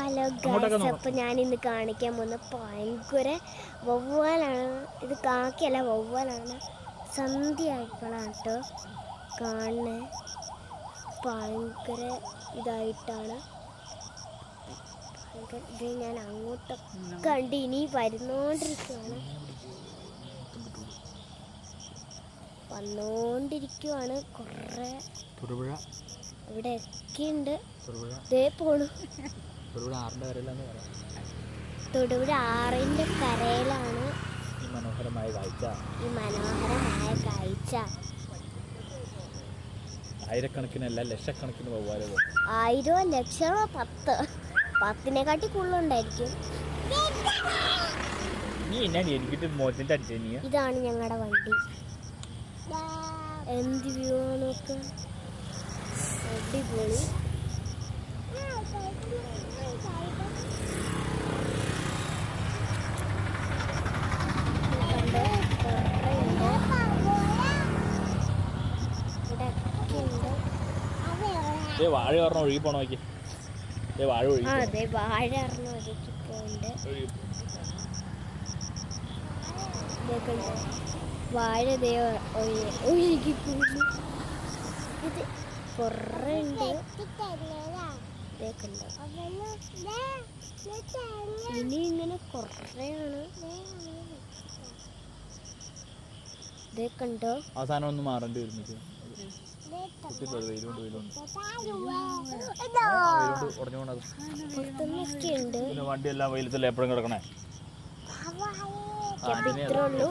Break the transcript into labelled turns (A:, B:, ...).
A: Hello guys, അപ്പോൾ ഞാനിന്ന് കാണിക്കാൻ പോകുന്ന ഭയങ്കര വവ്വാലാണ്. ഇത് കാക്കയല്ല, വവ്വാലാണ്. സന്ധ്യ ആയപ്പോഴാണ് കേട്ടോ കാണുന്നത്. ഭയങ്കര ഇതായിട്ടാണ് ഇത്. ഞാൻ അങ്ങോട്ടൊക്കെ കണ്ട് ഇനി വന്നുകൊണ്ടിരിക്കുവാണ് കുറേ ഇവിടെ ഒക്കെ ഉണ്ട്. ഇതേ പോണു. തൊടുപുഴ ആറിന്റെ കരയിലാണ് ഈ മനോഹരമായ കാഴ്ച.
B: ആയിരക്കണക്കിനല്ല, ലക്ഷക്കണക്കിന് വവ്വാലുകൾ.
A: 1000 ലക്ഷമോ 10നെക്കാട്ടി കൂടുതലുണ്ടായിരിക്കും. ഇതാണ് ഞങ്ങളുടെ വണ്ടി. എന്ത് വ്യൂ നോക്ക്, അടിപൊളി.
B: വാഴ പറഞ്ഞ ഒഴുകി പോണ നോക്കി. വാഴ ഒഴുകി.
A: അതെ, വാഴ പറഞ്ഞ ഒഴുകി പോണ്ട്. വാഴ ഒഴുകി പോകുന്നു. ഇത് കുറേ ഉണ്ട്. ഇനി ഇങ്ങനെ കുറേയാണ്. ഇതേക്കണ്ടോ?
B: അവസാനം ഒന്ന് മാറേണ്ടി വരുന്നത് വണ്ടി എല്ലാം വെയിലത്തല്ലേ എപ്പോഴും കിടക്കണേ.
A: ഇത്രേ ഉള്ളൂ.